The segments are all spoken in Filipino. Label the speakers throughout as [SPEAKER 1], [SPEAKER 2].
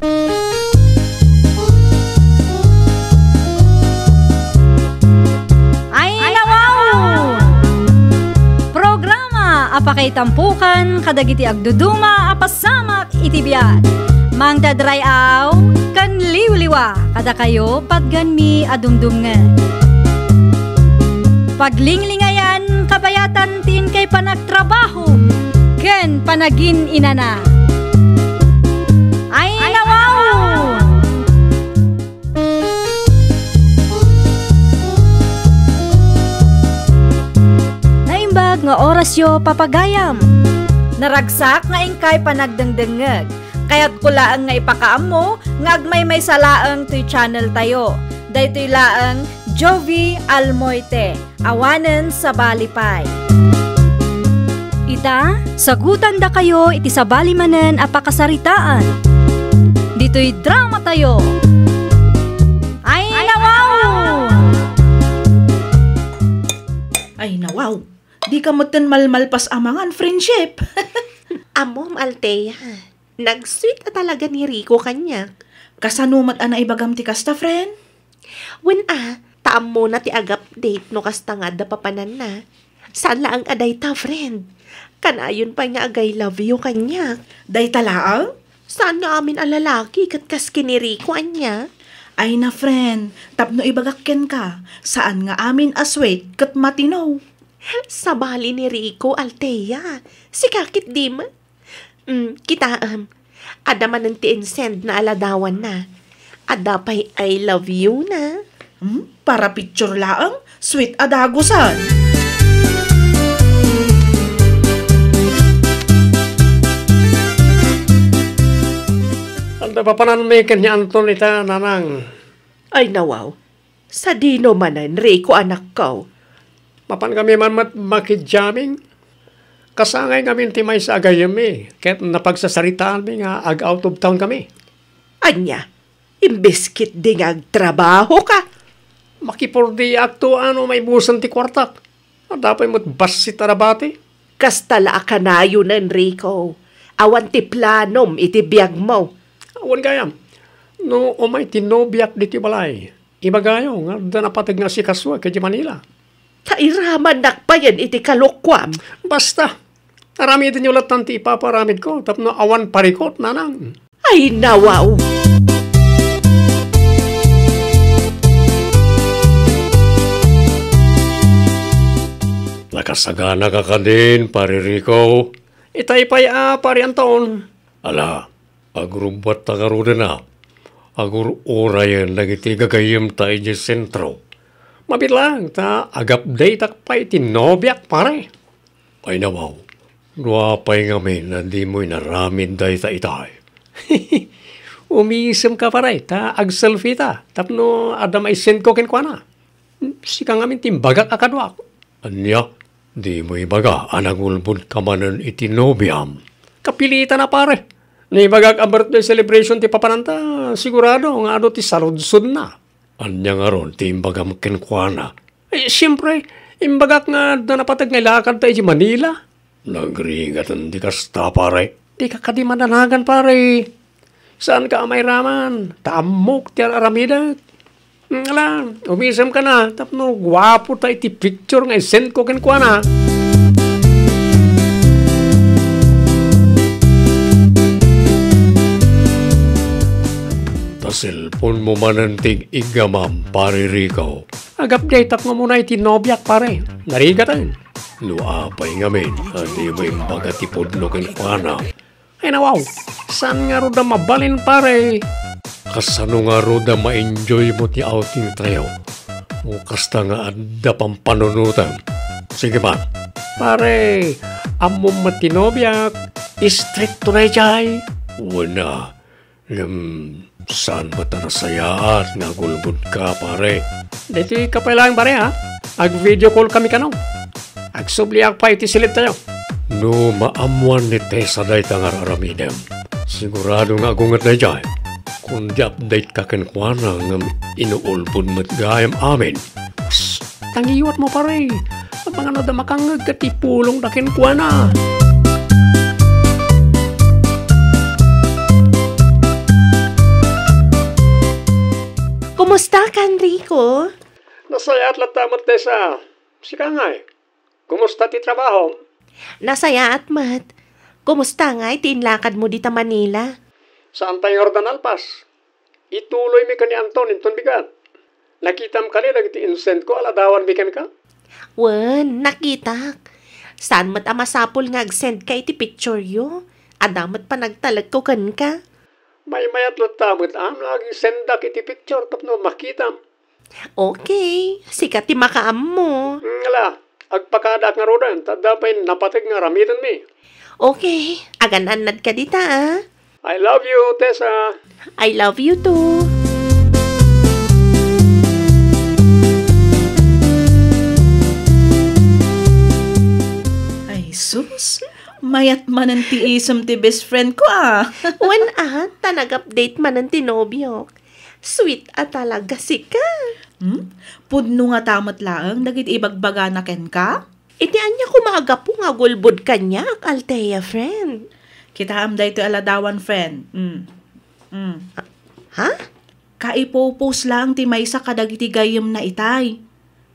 [SPEAKER 1] Ay nawaw! Programa apakay tampukan kadagiti agduduma apasamak itibiyat. Mang dadrayaw kan liwliwa kada kayo pagganmi adumdumngan. Paglinglingayan kabayatan tin kay panagtrabaho ken panagin inana. Ay nawaw! Naimbag nga orasyo papagayam. Naragsak nga ingkay panagdengdengeg. Kaya't kulaan nga ipakaam mo nga agmay may salaang to'y channel tayo. Daytoy laang Jovi Almoite, awanen sa Balipay. Ita, sagutan da kayo iti sa balimanen apakasaritaan. Dito'y drama tayo. Ay nawaw!
[SPEAKER 2] Ay nawaw, di ka moten malmalpas amangan friendship.
[SPEAKER 3] Amom, Altea. Nag-sweet na talaga ni Rico kanya.
[SPEAKER 2] Kasanumat ana ibagam ti kasta, friend?
[SPEAKER 3] When taam mo na ti agap date no kasta nga da papanan na. Saan laang aday ta, friend? Kanayon pa nga agay love you kanya.
[SPEAKER 2] Day talaang?
[SPEAKER 3] Saan na amin alalaki kat kaski ni Rico anya?
[SPEAKER 2] Ay na, friend, tapno ibagakken ka. Saan nga amin aswait kat matinaw?
[SPEAKER 3] Sa bali ni Rico, Altea. Si kakit di man. Kita, adaman ng ti-send na aladawan na. Adapay I love you na.
[SPEAKER 2] Para picture laang, sweet adagusan.
[SPEAKER 4] Anda papanan may kanya Anton ita nanang.
[SPEAKER 3] Ay nawaw, sa dino manan, Rico anak ko.
[SPEAKER 4] Papan kami man makidjaming. Kasangay kami timay sa agayami. Kahit napagsasaritaan mi nga out of town kami.
[SPEAKER 3] Anya, imbiskit ding agtrabaho ka.
[SPEAKER 4] Makipurdi akto may busan ti kwartak. Dapat mo't basit arabati.
[SPEAKER 3] Kastala ka na yun, Enrico. Awan ti planom iti biyag mo.
[SPEAKER 4] Awan gayam. No umay tinobiyak di ti balay. Iba gayo nga danapatag nga si Kaswa kay Manila.
[SPEAKER 3] Kairaman nakpayan iti kalukwam.
[SPEAKER 4] Basta. Arami din yung latan ti ipaparamid ko. Tapno awan parikot nanang.
[SPEAKER 3] Ay nawaw.
[SPEAKER 4] Nakasagana ka ka din, pare Rico. Itay pa'y pari ang taon. Ala, agrubat ta karuda na. Agur orayan nagiti gagayim ta iji sentro. Mabilang ta agap-day tak pa'y tinobyak pare. Ay nawaw, nuapay ngamin na di mo'y naramin day ta itay. Umiisem ka pare, ta ag-selfie ta. Tapno adam ay send ko kinkwa na. Sika ngamin timbagak akadwak. Anya, di mo ibaga anangulbud ka manan itinobiam. Kapilitan na pare. Naibagak ang birthday celebration ti papananta, sigurado nga ado ti saludsod na. Anya nga ron, ti imbagam kinkwa na. Siyempre, imbagak nga napatag nga lakad tayo di Manila. Nagringatan di kasta pare. Di ka kadi mananagan pare. Saan ka amay raman? Tamok ti aramidat. Ala, umisam ka na. Tapno, gwapo tayo ti picture nga send ko kinkwa na. Cellphone mo manantig igamam, pare Rico. Agap-day tak mo muna itinobyak, pare. Narigatan. Luapay ngamin, hindi mo yung bagatipod no kinkwana. Ay nawaw, saan nga ro da mabalin, pare? Kasano nga ro da ma-enjoy mo ti outing tayo? O kasta nga adda pang panunutan. Sige ba? Pare, among matinobyak, strict to na jay. Wala. Saan ba ta nasayaan nga gulbud ka, pare? Dito kapailang, pare, ha? Ag-video call kami kanong. Ag-subliak pa iti silid tayo. No, maamuan ni Tessa day tangar aramidem. Sigurado nga agungat na dyan. Kung di-update ka kinkwana nga inuulpod mo't gayam amin. Tangiwat mo, pare. Ang mga nadamakangag katipulong na kinkwana.
[SPEAKER 3] Kumusta ka, Enrico?
[SPEAKER 4] Nasaya at latamat Tessa. Sika nga eh. Kumusta ti trabaho?
[SPEAKER 3] Nasaya at mat. Kumusta nga itinlakad mo dita Manila?
[SPEAKER 4] Saan tayo Jordan Alpas? Ituloy mi ka ni Anton inton bigat. Nakitam ka ni nagiti insent ko aladawan bikan ka?
[SPEAKER 3] Wen, nakita. Saan mat amasapol nga ag-send ka iti picture yo? Adamat pa nagtalag ko kan ka?
[SPEAKER 4] May mayat latamot lagi sendak iti picture tapno makitam.
[SPEAKER 3] Okay, sikat ti makaam mo.
[SPEAKER 4] Ngala, agpakadak nga rodan, tadapay napatig nga ramitan mi.
[SPEAKER 3] Okay, agan-anad ka dita ah.
[SPEAKER 4] I love you, Tessa.
[SPEAKER 3] I love you too.
[SPEAKER 2] Ay, sus. Mayat man ang tiisam ti best friend ko ah.
[SPEAKER 3] Wen tanag-update man ang tinobyo. Sweet at talaga si ka.
[SPEAKER 2] Pudno nga tamat laang, dagit ibagbaga na ken ka?
[SPEAKER 3] Iti anya kumaga po nga gulbod kanya, Althea friend.
[SPEAKER 2] Kita amday to aladawan friend.
[SPEAKER 3] Ha?
[SPEAKER 2] Kaipopos lang ti maysa kadagiti gayem na itay.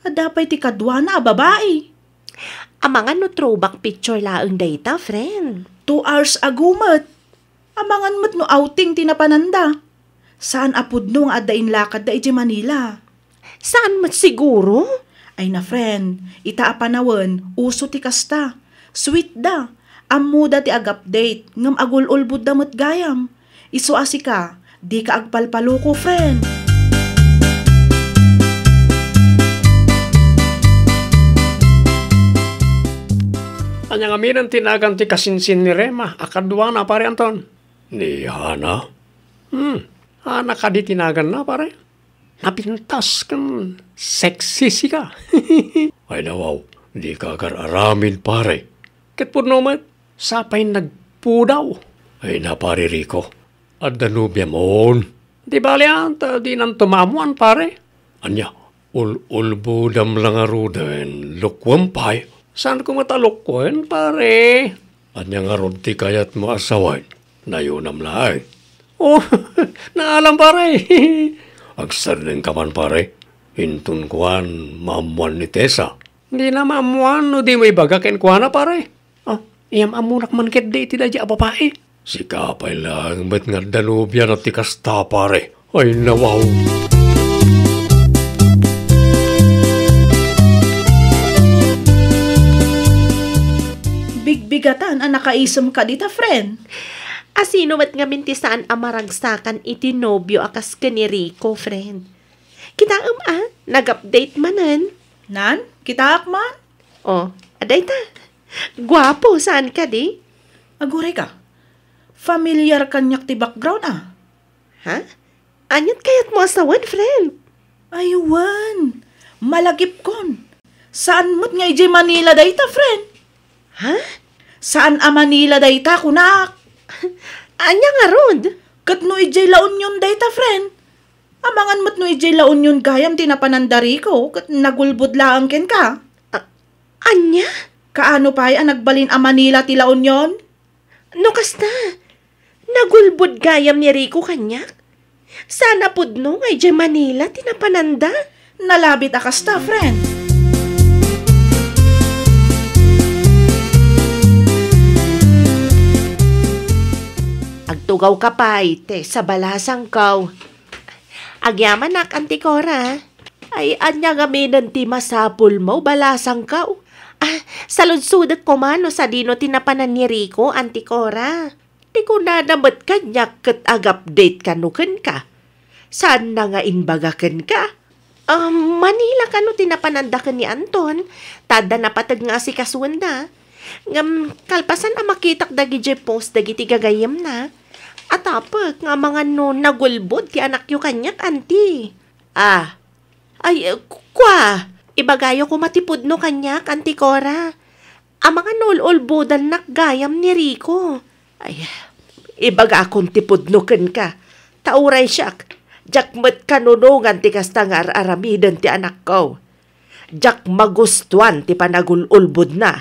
[SPEAKER 2] Adapay ti kadwa na babae.
[SPEAKER 3] Amangan no throwback picture laang data, friend.
[SPEAKER 2] 2 hours ago mat. Amangan mat no outing tinapananda. Saan apud no nga adain lakad da iti Manila?
[SPEAKER 3] Saan mat siguro?
[SPEAKER 2] Ay na friend, itaapanawan, uso ti kasta. Sweet da. Ammo da ti ag-update, ngam agul-ulbud da mat gayam. Isu asika, di ka agpalpaluko friend.
[SPEAKER 4] Anyang aminan tinagan ti kasinsin ni Rema, akadwa na pare Anton. Ni Hana? Hana ka di tinagan na pare. Napintas kan sexy si ka. Ay nawaw, di ka kararamin pare. Ket po naman, sapay nagpudaw. Ay na pare Rico, at danubya mon. Di bali anta, di nang tumamuan pare. Anya, ulbudam lang aruden, lukwampay. Saan ko matalukkuin, pare? Anya nga ron ti kayat mo asaway. Nayunam lahay. Oh, naalam, pare. Agsardeng ka man, pare. Hintun kuhan, mamuan ni Tessa. Hindi na mamuan, no di may bagakin kuhan na, pare. Oh, iyam amunak man ket di iti dadya babae. Si kapay lang, ba't nga danubya na ti kasta, pare. Ay, nawaw.
[SPEAKER 2] Bigbigatan ang nakaisam ka dita, friend.
[SPEAKER 3] Asino mat nga mintisaan amaragsakan iti nobyo akas ka ni Rico, friend. Kita nag-update manan.
[SPEAKER 2] Nan, kita akman?
[SPEAKER 3] Oh, aday ta. Gwapo, saan ka di?
[SPEAKER 2] Aguray ka. Familiar kanyak ti background ah.
[SPEAKER 3] Ha? Anyat kayat mo asawan, friend?
[SPEAKER 2] Aywan, malagip kon. Saan mo't nga iji Manila dayta, friend?
[SPEAKER 3] Ha?
[SPEAKER 2] Saan a Manila dayta, kunak?
[SPEAKER 3] Anya nga rod?
[SPEAKER 2] Kat no iji La Union dayta, friend. Amangan mo't no iji La Union gayam tinapanandari ko, kat nagulbud laang ken ka.
[SPEAKER 3] Anya?
[SPEAKER 2] Kaano pa'y ang nagbalin a Manila ti La Union?
[SPEAKER 3] No kasta? Nagulbud gayam ni Rico kanyak? Sana pudno nga iji Manila tinapananda?
[SPEAKER 2] Nalabit akasta, friend.
[SPEAKER 3] Agtugaw ka pa, ite, sa balasang kaw. Agyaman nak, Antikora. Ay, anya gaminan ti masapul mo, balasang kaw. Saludsudat ko man, no, sa dino tinapanan ni Rico, Antikora. Di ko na namat kanyak kat ag-update kanukan ka. Saan na nga inbagakan ka? Manila ka no tinapanandakan ni Anton. Tada napatag nga si kaswanda. Ngam kalpasan ang makitak dagi je post dagi ti gagayam na. At apag nga mga no nagulbod ti anak yu kanyak, anti. Kwa, ibagayo ko matipod no kanyak, Antikora. Ang mga nululbodan nakgayam ni Rico. Ay, ibaga akong tipod no kan ka. Tauray siyak, jakmat kanunungan ti kasta nga aramidan ti anak ko. Jak magustuan ti panagululbod na.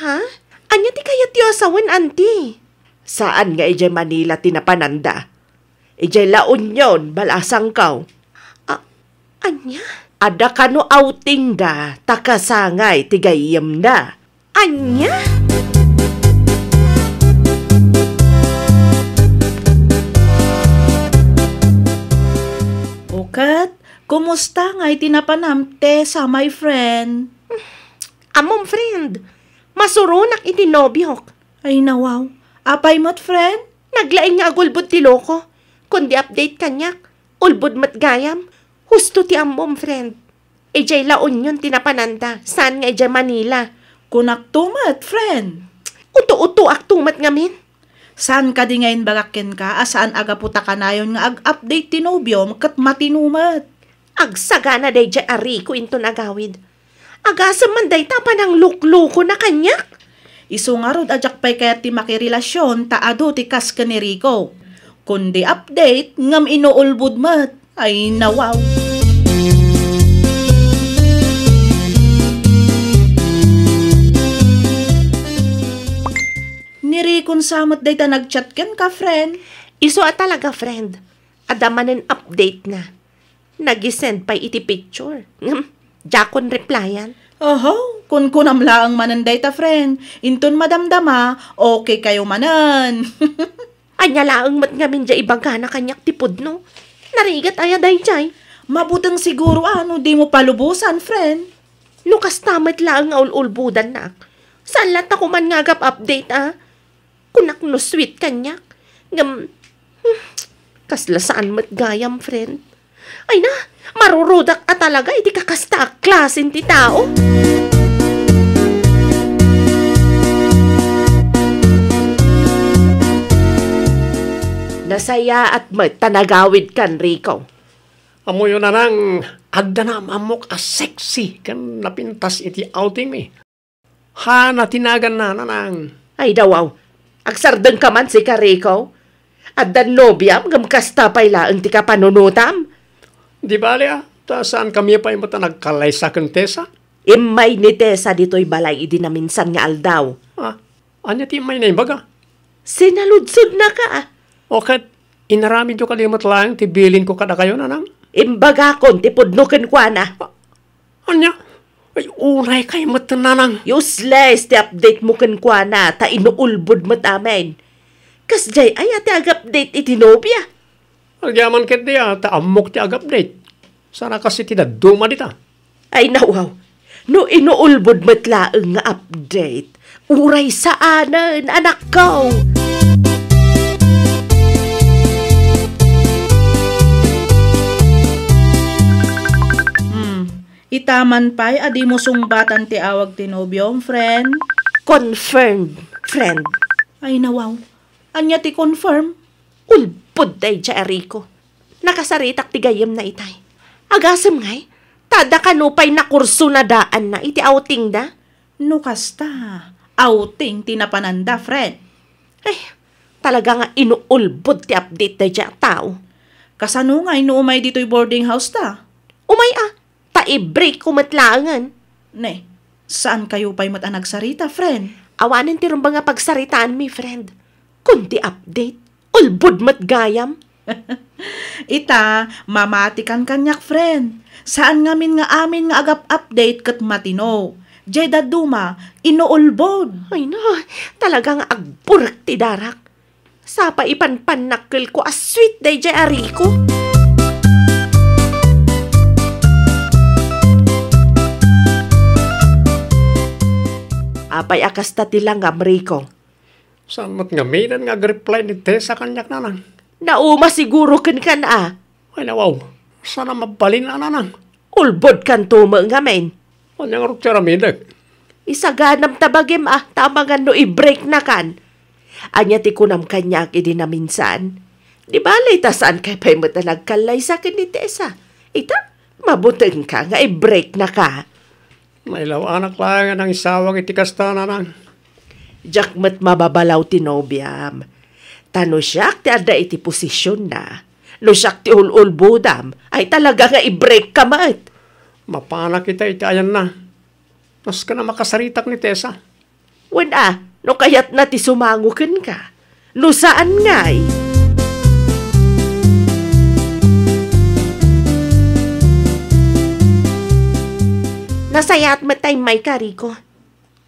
[SPEAKER 3] Ha? Anya ti kayat yu asawan, anti? Saan nga ijay Manila tinapananda? Ijay La Union, balasang kaw. Anya? Ada ka no outing da, takasangay tigayam da. Anya?
[SPEAKER 2] Okat, kumusta nga'y tinapanam, Tessa, my friend?
[SPEAKER 3] Amom friend, masurunak iti nobyok.
[SPEAKER 2] Ay nawaw, apay mo't friend?
[SPEAKER 3] Naglaing nga agulbod ti loko. Kundi update kanyak, ulbod mat gayam. Husto ti amom friend. Ejay laon yun tinapananda. Saan nga ejay Manila?
[SPEAKER 2] Kunak tumat, friend.
[SPEAKER 3] Uto-uto ak tumat ngamin.
[SPEAKER 2] Saan ka di ngayon bagakken ka? Asaan aga puta ka na yun nga ag-update tinobyom kat matinumat?
[SPEAKER 3] Agsagana day jay ari ko into nagawid. Agasam man day tapa ng lukluko na kanyak.
[SPEAKER 2] Isu nga rod ajak pa'y kaya ti makirelasyon taado ti kas ka ni Rico. Kundi update ngam inuulbud mat. Ay nawaw. Nirikon samot day ta nagchat ken ka, friend.
[SPEAKER 3] Iso talaga friend. Adamanen update na. Nagisend pa iti picture. Jakon replyan.
[SPEAKER 2] Oho, kun kunamla ang mananday ta, friend. Inton madamdama, okay kayo manan.
[SPEAKER 3] Anya laang mat ngamin dya ibangka na kanyak tipod no. Narigat aya day jay.
[SPEAKER 2] Mabutang siguro di mo palubusan, friend.
[SPEAKER 3] Lukas tamat laang nga ululbudan na. Saan lat ako man ngagap update Kunak no sweet kanyak. Ngam, kaslasaan mat gayam, friend. Ay na, marurudak talaga, iti kakasta klasin ti tao. Nasaya at tanagawid kan, Rico.
[SPEAKER 4] Amo yun na nang agda na amok sexy kan napintas iti outing mi. Ha, natinagan na nang.
[SPEAKER 3] Ay dawaw, agsardeng ka man si ka, Rico. Addan nobyam, gamkasta pay laang ti kapanunutam.
[SPEAKER 4] Di bali ta saan kami pa yung nagkalay sa Tessa?
[SPEAKER 3] Imay ni Tessa dito'y balay idi na minsan nga aldaw.
[SPEAKER 4] Anya ti may na baga?
[SPEAKER 3] Sinaludsod na ka
[SPEAKER 4] Okay, inarami jo kalimot lang, tibilin ko kada kayo nanang.
[SPEAKER 3] Imbaga kon, tipudnukin kwa na.
[SPEAKER 4] Anya? Ay, unay kay matananang.
[SPEAKER 3] Useless, ti update mo kan kwa na, ta inuulbod mo tamen. Kas jay, ay ati ag-update iti nobya.
[SPEAKER 4] Agyaman ket diya, ta amok ti ag-update. Sana kasi ti daduma dita.
[SPEAKER 3] Ay nawaw, no inuulbod mo't laang nga update. Uray saanan, anak ko.
[SPEAKER 2] Itaman pa'y adi mo sungbatan ti awag tinobyong, friend.
[SPEAKER 3] Confirmed, friend.
[SPEAKER 2] Ay nawaw, anya ti confirm?
[SPEAKER 3] Ulbod day dya, Rico. Nakasaritak ti gayam na itay. Agasam ngay, tada ka no pa'y nakurso na daan na iti outing da.
[SPEAKER 2] No kasta, outing tinapananda, friend.
[SPEAKER 3] Ay, talaga nga inuulbod ti update day dya tao.
[SPEAKER 2] Kasano nga inuumay dito'y boarding house ta?
[SPEAKER 3] Umay ta-i-break kumatlangan.
[SPEAKER 2] Ne, saan kayo pa'y matanagsarita, friend?
[SPEAKER 3] Awanin ti rumba nga pagsaritaan mi, friend. Kundi update, ulbod mat gayam.
[SPEAKER 2] Ita, mamatikan kanyak, friend. Saan ngamin nga amin nga agap update kat matino? Jay daduma, inuulbod.
[SPEAKER 3] Ay na, talaga nga agburak ti darak. Sapa ipanpanakil ko sweet day jay Rico. Apay akas ta tilang Rico.
[SPEAKER 4] Saan mo't nga minan nga reply ni Tessa kanyak nanang.
[SPEAKER 3] Nauma siguro kan na
[SPEAKER 4] Ay nawaw, sana mabalin na nanang.
[SPEAKER 3] Ulbod kan tuma nga men.
[SPEAKER 4] Anyang ruptira midag.
[SPEAKER 3] Isaganam tabagim tama nga no i-break na kan. Anya ti kunam kanyak idi na minsan. Di balay ta saan kay pa'y matanagkalay sa akin ni Tessa. Ita, mabuteng ka nga i-break na ka.
[SPEAKER 4] May anak lang ang isawang itikasta nanang.
[SPEAKER 3] Diyak mat mababalaw ti nobyam. Tano siyak ti ada iti posisyon na. No siyak ti ululbudam, ay talaga nga i-break ka mat.
[SPEAKER 4] Mapana kita iti ayan na. Mas ka na makasaritak ni Tessa.
[SPEAKER 3] Wen no kayat na ti sumangukin ka. No saan nga'y? Nasayat matay may kariko.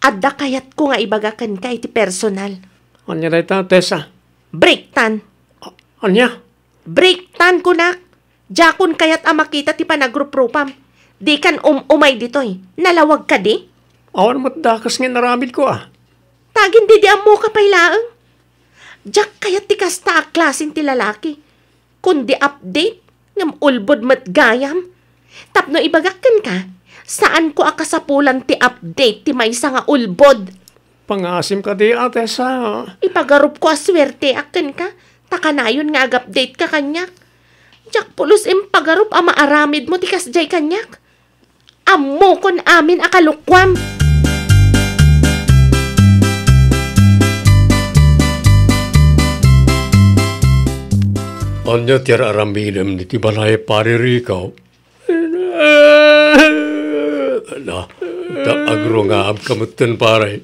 [SPEAKER 3] Adda kayat ko nga ibagakan ka iti personal.
[SPEAKER 4] Anya na ita, Tessa?
[SPEAKER 3] Breaktan.
[SPEAKER 4] Anya?
[SPEAKER 3] Breaktan ko na. Jakon kayat makita ti panagrupropam. Di kan umay ditoy. Nalawag ka di?
[SPEAKER 4] Awan mo't dakas nga naramid ko
[SPEAKER 3] Tagin di mo ka pailaang. Jak kayat ti kasta klasin ti lalaki. Kundi update ngam ulbod mat gayam. Tapno ibagakan ka. Saan ko akasapulan ti update ti maysa nga ulbod?
[SPEAKER 4] Pangasim ka di, Tessa.
[SPEAKER 3] Ipagarup ko aswerte akin ka. Takanayon nga ag-update ka kanyak. Jak pulos pagarup ama aramid mo ti kasjay kanyak. Ammo kon amin akalukwam.
[SPEAKER 4] Anya tiyar aramidem ni ti balay paririkaw. Na, agro nga kamutan paray.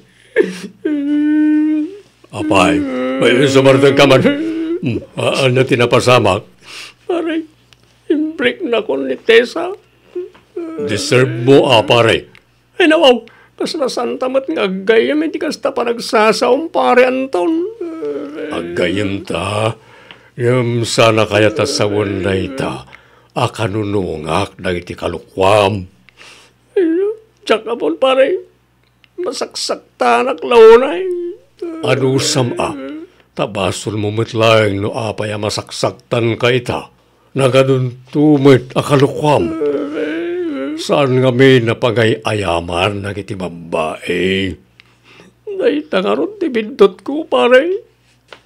[SPEAKER 4] Apay, may sumartang kaman. Ano tinapasamak? Paray, break na ko ni Tessa. Deserve mo, paray. Ay nawaw, kas nasantamat nga agayam, hindi kasta pa nagsasaong pare Anton. Agayam ta, yung sana kaya ta sa wanay ta, akanunungak na iti kalukwam. Tsaka po pare, masaksak ta naklaunay. Ano sama? Tabasol mo matlayang no apay masaksaktan ka ita. Naganun tumit akalukwam. Saan nga may napagay-ayaman na kiti babae? Naitangarot ti bindot ko pare.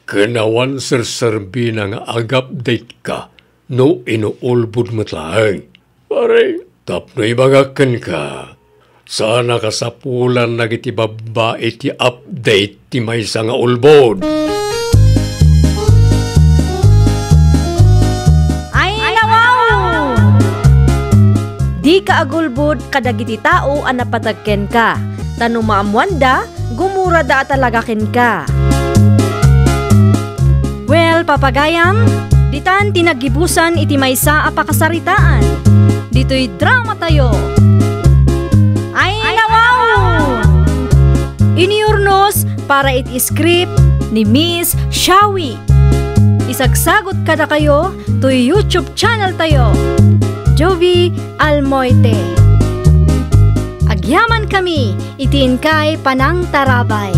[SPEAKER 4] Kanawan sir-serbi na nga ag-update ka no inuulbud matlayang. Pare, tapno ibagakan ka. Sana kasapulan na kiti babae ti update ti maysa nga ulbod.
[SPEAKER 1] Di ka agulbod kadagiti tao ang napatagken ka. Tano maamwanda, gumura da talaga ken ka. Well, papagayam, ditan tinagibusan iti maysa a pakasaritaan. Dito'y drama tayo. Ay nawaw! Iniurnos para iti script ni Miss Shawi. Isagsagot kada kayo to YouTube channel tayo. Jovi Almoite. Agyaman kami, itin kay Panang Tarabay.